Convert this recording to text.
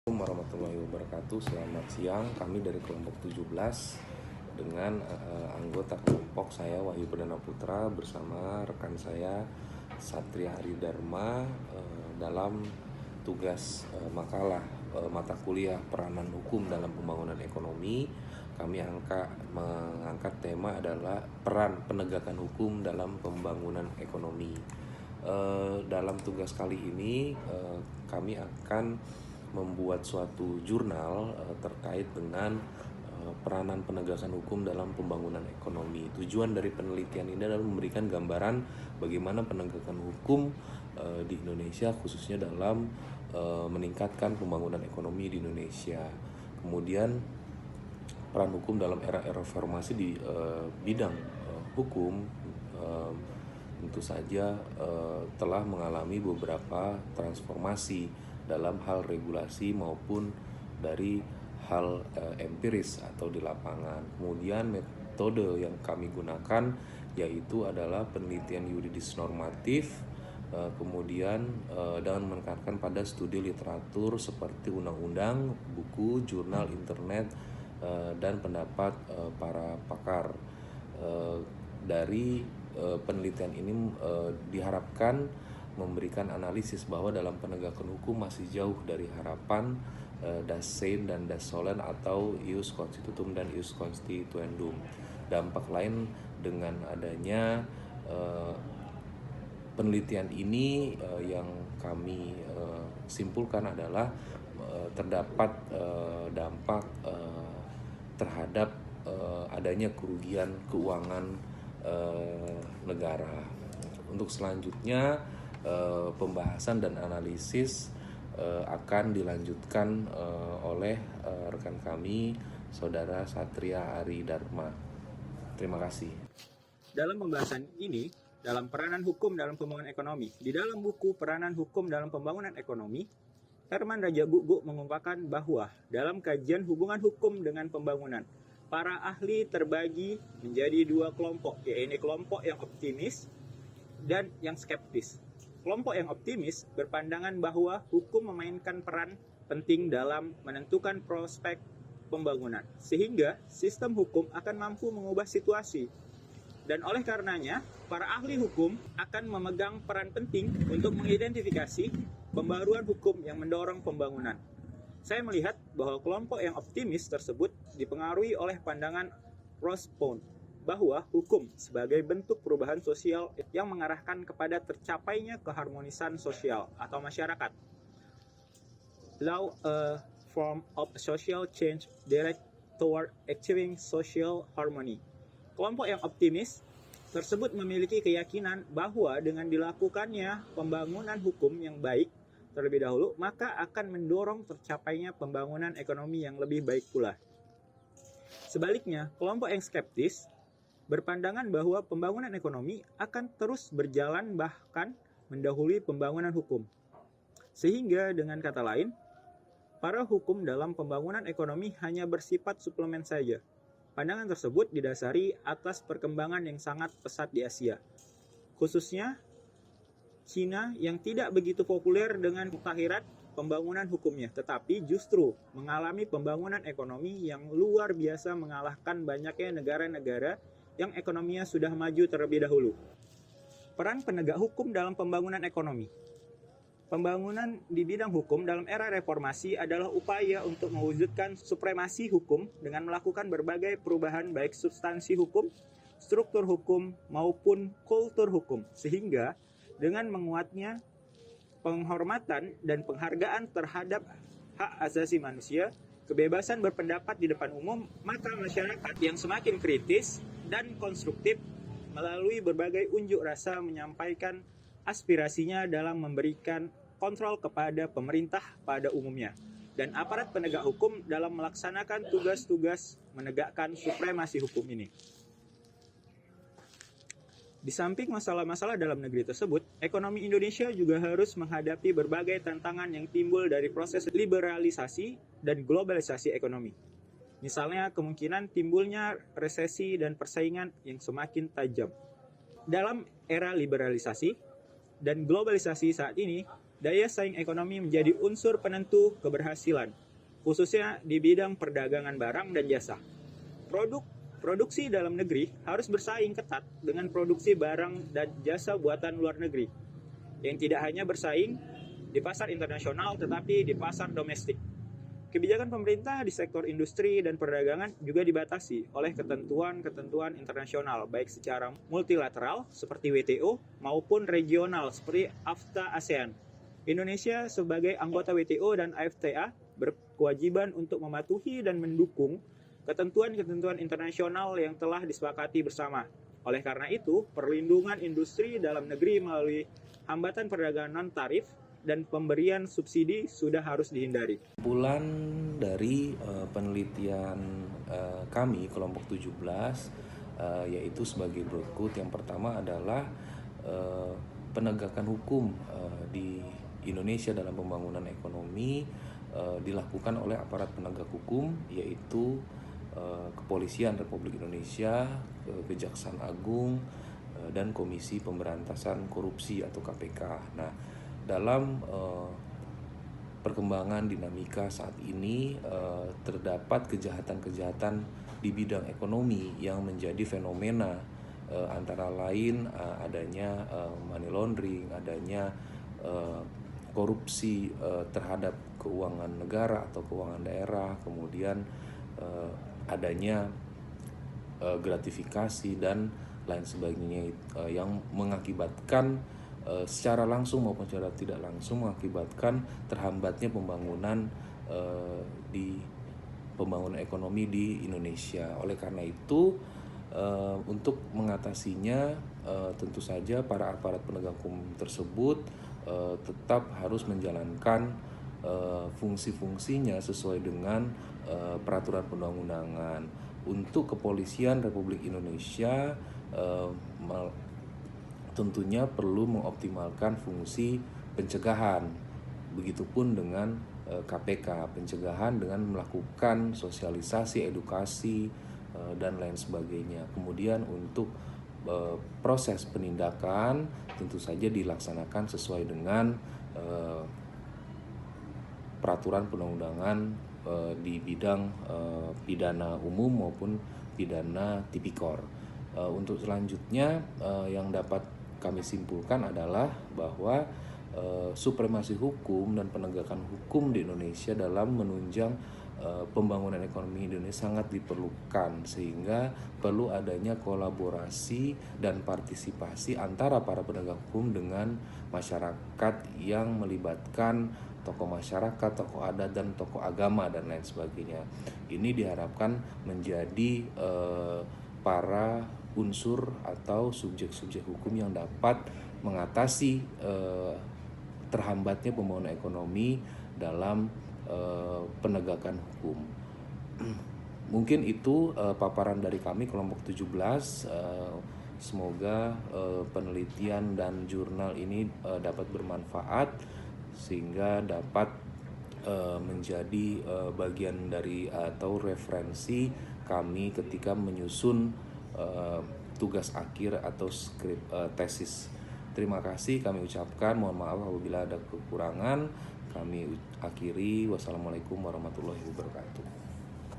Assalamualaikum warahmatullahi wabarakatuh. Selamat siang. Kami dari kelompok 17 dengan anggota kelompok saya Wahyu Perdana Putra bersama rekan saya Satria Aridharma dalam tugas makalah mata kuliah peranan hukum dalam pembangunan ekonomi. Kami mengangkat tema adalah peran penegakan hukum dalam pembangunan ekonomi. Dalam tugas kali ini kami akan membuat suatu jurnal terkait dengan peranan penegakan hukum dalam pembangunan ekonomi. Tujuan dari penelitian ini adalah memberikan gambaran bagaimana penegakan hukum di Indonesia, khususnya dalam meningkatkan pembangunan ekonomi di Indonesia. Kemudian peran hukum dalam era reformasi di bidang hukum tentu saja telah mengalami beberapa transformasi dalam hal regulasi maupun dari hal empiris atau di lapangan. Kemudian metode yang kami gunakan yaitu adalah penelitian yuridis normatif, kemudian dengan menekankan pada studi literatur seperti undang-undang, buku, jurnal, internet, dan pendapat para pakar. Dari penelitian ini diharapkan memberikan analisis bahwa dalam penegakan hukum masih jauh dari harapan Dasein dan Dasolen atau ius constitutum dan ius constituendum. Dampak lain dengan adanya penelitian ini yang kami simpulkan adalah terdapat dampak terhadap adanya kerugian keuangan negara. Untuk selanjutnya pembahasan dan analisis akan dilanjutkan oleh rekan kami Saudara Satria Aridharma. Terima kasih. Dalam pembahasan ini, dalam peranan hukum dalam pembangunan ekonomi, di dalam buku Peranan Hukum dalam Pembangunan Ekonomi, Herman Raja Guguk mengungkapkan bahwa dalam kajian hubungan hukum dengan pembangunan, para ahli terbagi menjadi dua kelompok, yaitu kelompok yang optimis dan yang skeptis. Kelompok yang optimis berpandangan bahwa hukum memainkan peran penting dalam menentukan prospek pembangunan, sehingga sistem hukum akan mampu mengubah situasi. Dan oleh karenanya, para ahli hukum akan memegang peran penting untuk mengidentifikasi pembaruan hukum yang mendorong pembangunan. Saya melihat bahwa kelompok yang optimis tersebut dipengaruhi oleh pandangan Rospon bahwa hukum sebagai bentuk perubahan sosial yang mengarahkan kepada tercapainya keharmonisan sosial atau masyarakat. Law a form of social change direct toward achieving social harmony. Kelompok yang optimis tersebut memiliki keyakinan bahwa dengan dilakukannya pembangunan hukum yang baik terlebih dahulu, maka akan mendorong tercapainya pembangunan ekonomi yang lebih baik pula. Sebaliknya, kelompok yang skeptis berpandangan bahwa pembangunan ekonomi akan terus berjalan bahkan mendahului pembangunan hukum. Sehingga dengan kata lain, para hukum dalam pembangunan ekonomi hanya bersifat suplemen saja. Pandangan tersebut didasari atas perkembangan yang sangat pesat di Asia, khususnya Cina yang tidak begitu populer dengan mutahirat pembangunan hukumnya, tetapi justru mengalami pembangunan ekonomi yang luar biasa mengalahkan banyaknya negara-negara yang ekonominya sudah maju terlebih dahulu. Peran penegak hukum dalam pembangunan ekonomi. Pembangunan di bidang hukum dalam era reformasi adalah upaya untuk mewujudkan supremasi hukum dengan melakukan berbagai perubahan baik substansi hukum, struktur hukum, maupun kultur hukum, sehingga dengan menguatnya penghormatan dan penghargaan terhadap hak asasi manusia, kebebasan berpendapat di depan umum, maka masyarakat yang semakin kritis dan konstruktif melalui berbagai unjuk rasa menyampaikan aspirasinya dalam memberikan kontrol kepada pemerintah pada umumnya dan aparat penegak hukum dalam melaksanakan tugas-tugas menegakkan supremasi hukum ini. Di samping masalah-masalah dalam negeri tersebut, ekonomi Indonesia juga harus menghadapi berbagai tantangan yang timbul dari proses liberalisasi dan globalisasi ekonomi. Misalnya kemungkinan timbulnya resesi dan persaingan yang semakin tajam. Dalam era liberalisasi dan globalisasi saat ini, daya saing ekonomi menjadi unsur penentu keberhasilan, khususnya di bidang perdagangan barang dan jasa. Produksi dalam negeri harus bersaing ketat dengan produksi barang dan jasa buatan luar negeri, yang tidak hanya bersaing di pasar internasional tetapi di pasar domestik. Kebijakan pemerintah di sektor industri dan perdagangan juga dibatasi oleh ketentuan-ketentuan internasional, baik secara multilateral seperti WTO maupun regional seperti AFTA ASEAN. Indonesia sebagai anggota WTO dan AFTA berkewajiban untuk mematuhi dan mendukung ketentuan-ketentuan internasional yang telah disepakati bersama. Oleh karena itu, perlindungan industri dalam negeri melalui hambatan perdagangan non-tarif dan pemberian subsidi sudah harus dihindari. Kesimpulan dari penelitian kami kelompok 17 yaitu sebagai berikut. Yang pertama adalah penegakan hukum di Indonesia dalam pembangunan ekonomi dilakukan oleh aparat penegak hukum, yaitu Kepolisian Republik Indonesia, Kejaksaan Agung, dan Komisi Pemberantasan Korupsi atau KPK. Nah, dalam perkembangan dinamika saat ini terdapat kejahatan-kejahatan di bidang ekonomi yang menjadi fenomena, antara lain adanya money laundering, adanya korupsi terhadap keuangan negara atau keuangan daerah, kemudian adanya gratifikasi dan lain sebagainya yang mengakibatkan secara langsung maupun secara tidak langsung mengakibatkan terhambatnya pembangunan di pembangunan ekonomi di Indonesia. Oleh karena itu, untuk mengatasinya tentu saja para aparat penegak hukum tersebut tetap harus menjalankan fungsi-fungsinya sesuai dengan peraturan perundang-undangan. Untuk Kepolisian Republik Indonesia tentunya perlu mengoptimalkan fungsi pencegahan. Begitupun dengan KPK, pencegahan dengan melakukan sosialisasi, edukasi, dan lain sebagainya. Kemudian untuk proses penindakan tentu saja dilaksanakan sesuai dengan peraturan perundang-undangan di bidang pidana umum maupun pidana tipikor. Untuk selanjutnya yang dapat kami simpulkan adalah bahwa supremasi hukum dan penegakan hukum di Indonesia dalam menunjang pembangunan ekonomi Indonesia sangat diperlukan, sehingga perlu adanya kolaborasi dan partisipasi antara para penegak hukum dengan masyarakat yang melibatkan tokoh masyarakat, tokoh adat, dan tokoh agama, dan lain sebagainya. Ini diharapkan menjadi para unsur atau subjek-subjek hukum yang dapat mengatasi terhambatnya pembangunan ekonomi dalam penegakan hukum. Mungkin itu paparan dari kami kelompok 17. Semoga penelitian dan jurnal ini dapat bermanfaat sehingga dapat menjadi bagian dari atau referensi kami ketika menyusun tugas akhir atau skrip tesis. Terima kasih kami ucapkan, mohon maaf apabila ada kekurangan. Kami akhiri, wassalamualaikum warahmatullahi wabarakatuh.